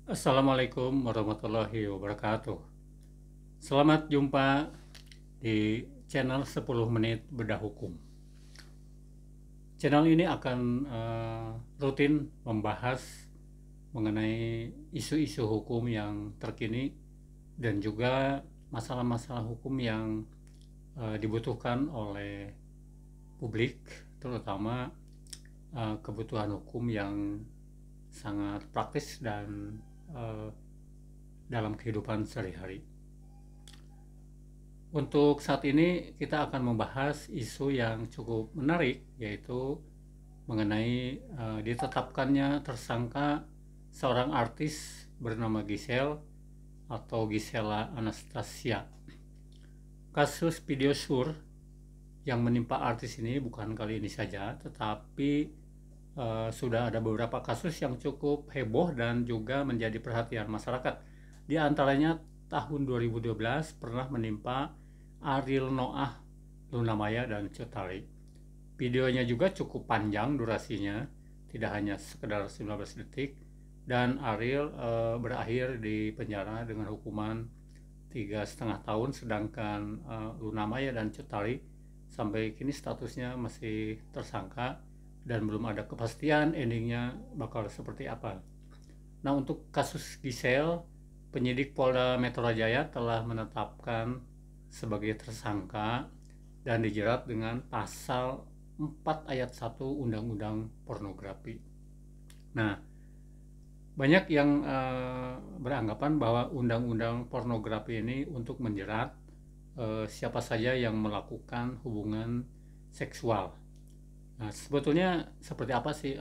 Assalamualaikum warahmatullahi wabarakatuh. Selamat jumpa di channel 10 menit bedah hukum. Channel ini akan rutin membahas mengenai isu-isu hukum yang terkini dan juga masalah-masalah hukum yang dibutuhkan oleh publik, terutama kebutuhan hukum yang sangat praktis dan dalam kehidupan sehari-hari. Untuk saat ini kita akan membahas isu yang cukup menarik, yaitu mengenai ditetapkannya tersangka seorang artis bernama Giselle atau Gisela Anastasia. Kasus video sur yang menimpa artis ini bukan kali ini saja, tetapi sudah ada beberapa kasus yang cukup heboh dan juga menjadi perhatian masyarakat. Di antaranya tahun 2012 pernah menimpa Ariel Noah, Luna Maya, dan Cut Tari. Videonya juga cukup panjang durasinya, tidak hanya sekedar 19 detik, dan Ariel berakhir di penjara dengan hukuman 3,5 tahun, sedangkan Luna Maya dan Cut Tari sampai kini statusnya masih tersangka dan belum ada kepastian endingnya bakal seperti apa. Nah, untuk kasus Giselle, penyidik Polda Metro Jaya telah menetapkan sebagai tersangka dan dijerat dengan pasal 4 ayat 1 Undang-Undang Pornografi. Nah, banyak yang beranggapan bahwa Undang-Undang Pornografi ini untuk menjerat siapa saja yang melakukan hubungan seksual. Nah, sebetulnya seperti apa sih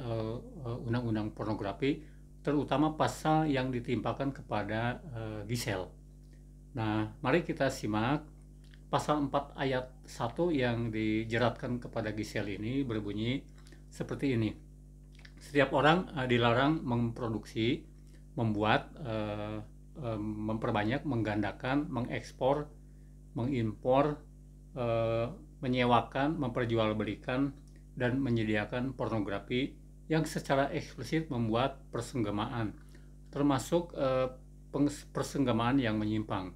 Undang-Undang Pornografi, terutama pasal yang ditimpakan kepada Giselle. Nah, mari kita simak pasal 4 ayat 1 yang dijeratkan kepada Giselle ini berbunyi seperti ini. Setiap orang dilarang memproduksi, membuat, memperbanyak, menggandakan, mengekspor, mengimpor, menyewakan, memperjualbelikan, dan menyediakan pornografi yang secara eksplisit membuat persenggamaan, termasuk persenggamaan yang menyimpang.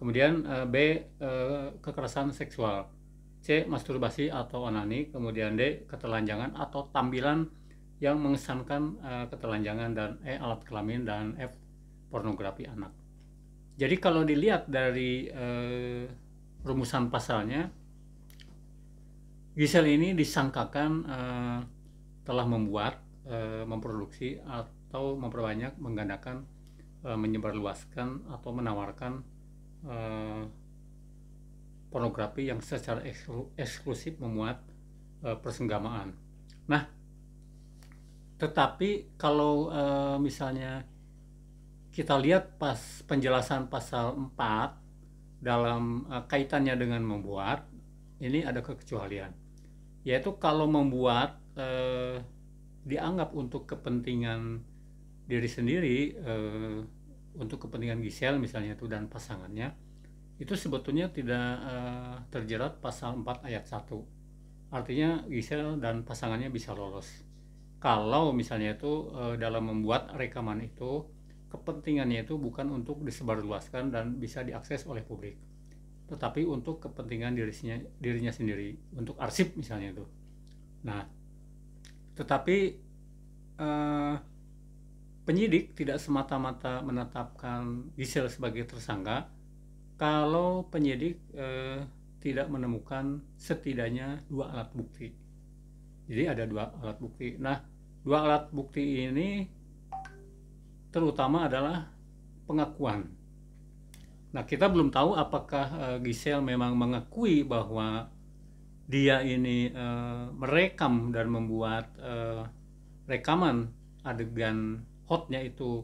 Kemudian B, kekerasan seksual. C, masturbasi atau onani. Kemudian D, ketelanjangan atau tampilan yang mengesankan ketelanjangan. Dan E, alat kelamin. Dan F, pornografi anak. Jadi kalau dilihat dari rumusan pasalnya, Giselle ini disangkakan telah membuat, memproduksi atau memperbanyak, menggandakan, menyebarluaskan atau menawarkan pornografi yang secara eksklusif memuat persenggamaan. Nah, tetapi kalau misalnya kita lihat pas penjelasan pasal 4 dalam kaitannya dengan membuat, ini ada kekecualian, yaitu kalau membuat dianggap untuk kepentingan diri sendiri, untuk kepentingan Giselle misalnya itu dan pasangannya, itu sebetulnya tidak terjerat pasal 4 ayat 1. Artinya Giselle dan pasangannya bisa lolos. Kalau misalnya itu dalam membuat rekaman itu kepentingannya itu bukan untuk disebarluaskan dan bisa diakses oleh publik, tetapi untuk kepentingan dirinya sendiri, untuk arsip misalnya itu. Nah, tetapi penyidik tidak semata-mata menetapkan Giselle sebagai tersangka kalau penyidik tidak menemukan setidaknya 2 alat bukti. Jadi ada 2 alat bukti. Nah, 2 alat bukti ini terutama adalah pengakuan. Nah, kita belum tahu apakah Giselle memang mengakui bahwa dia ini merekam dan membuat rekaman adegan hotnya itu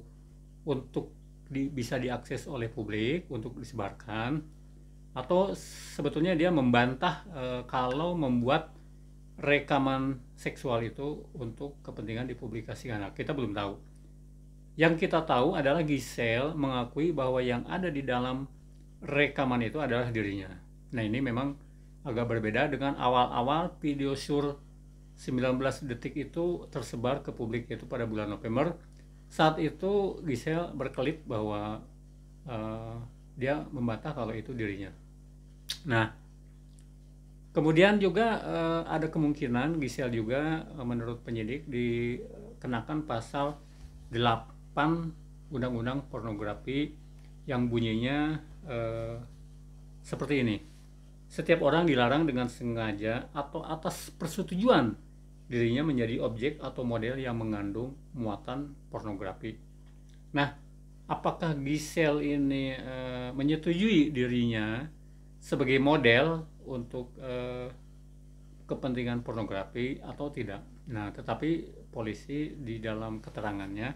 untuk bisa diakses oleh publik, untuk disebarkan, atau sebetulnya dia membantah kalau membuat rekaman seksual itu untuk kepentingan dipublikasikan. Nah, kita belum tahu. Yang kita tahu adalah Giselle mengakui bahwa yang ada di dalam rekaman itu adalah dirinya. Nah, ini memang agak berbeda dengan awal-awal video sur 19 detik itu tersebar ke publik, yaitu pada bulan November Saat itu Giselle berkelit bahwa eh, dia membantah kalau itu dirinya. Nah, kemudian juga ada kemungkinan Giselle juga menurut penyidik dikenakan pasal 8 Undang-Undang Pornografi yang bunyinya seperti ini. Setiap orang dilarang dengan sengaja atau atas persetujuan dirinya menjadi objek atau model yang mengandung muatan pornografi. Nah, apakah Giselle ini menyetujui dirinya sebagai model untuk kepentingan pornografi atau tidak? Nah, tetapi polisi di dalam keterangannya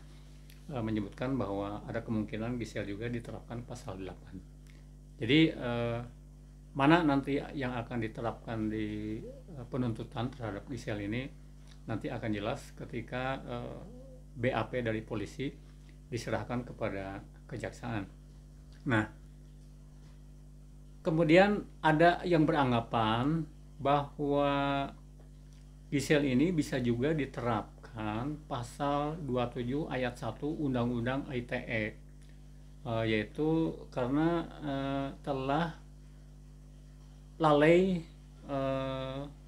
menyebutkan bahwa ada kemungkinan Giselle juga diterapkan pasal 8. Jadi mana nanti yang akan diterapkan di penuntutan terhadap Giselle ini nanti akan jelas ketika BAP dari polisi diserahkan kepada kejaksaan. Nah, kemudian ada yang beranggapan bahwa Giselle ini bisa juga diterapkan pasal 27 ayat 1 Undang-Undang ITE, yaitu karena telah lalai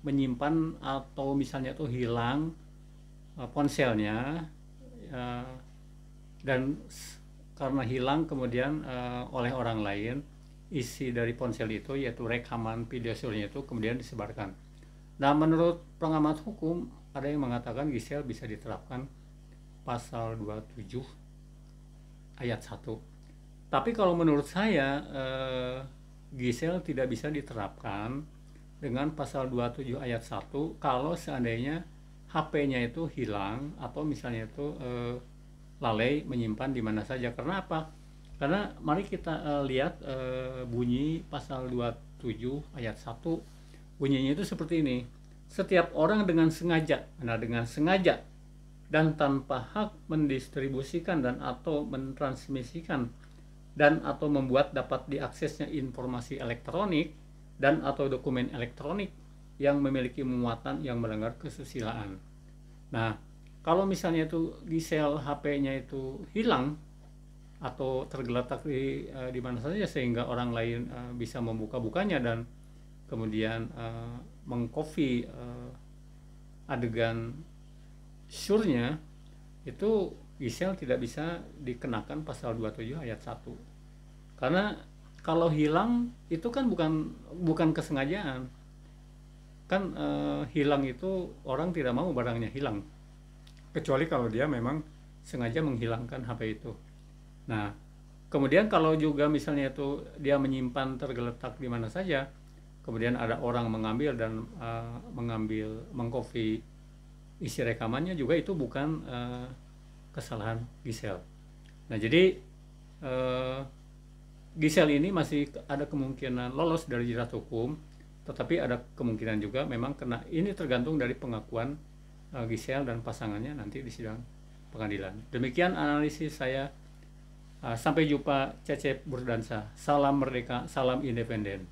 menyimpan atau misalnya itu hilang ponselnya, dan karena hilang kemudian oleh orang lain isi dari ponsel itu, yaitu rekaman video surnya itu kemudian disebarkan. Nah, menurut pengamat hukum ada yang mengatakan Giselle bisa diterapkan pasal 27 ayat 1. Tapi kalau menurut saya Giselle tidak bisa diterapkan dengan pasal 27 ayat 1 kalau seandainya HP-nya itu hilang atau misalnya itu lalai menyimpan di mana saja. Karena apa? Karena mari kita lihat bunyi pasal 27 ayat 1. Bunyinya itu seperti ini. Setiap orang dengan sengaja, dan tanpa hak mendistribusikan dan atau mentransmisikan dan atau membuat dapat diaksesnya informasi elektronik dan atau dokumen elektronik yang memiliki muatan yang melanggar kesusilaan. Nah, kalau misalnya itu Giselle HP-nya itu hilang atau tergeletak di mana saja sehingga orang lain bisa membuka-bukanya dan kemudian mengcopy adegan surnya, itu Giselle tidak bisa dikenakan pasal 27 ayat 1. Karena kalau hilang itu kan bukan kesengajaan. Kan hilang itu orang tidak mau barangnya hilang. Kecuali kalau dia memang sengaja menghilangkan HP itu. Nah, kemudian kalau juga misalnya itu dia menyimpan tergeletak di mana saja, kemudian ada orang mengambil dan mengcopy isi rekamannya, juga itu bukan kesalahan Giselle. Nah, jadi Giselle ini masih ada kemungkinan lolos dari jerat hukum, tetapi ada kemungkinan juga memang kena. Ini tergantung dari pengakuan Giselle dan pasangannya nanti di sidang pengadilan. Demikian analisis saya. Sampai jumpa, Cecep Burdansa. Salam merdeka, salam independen.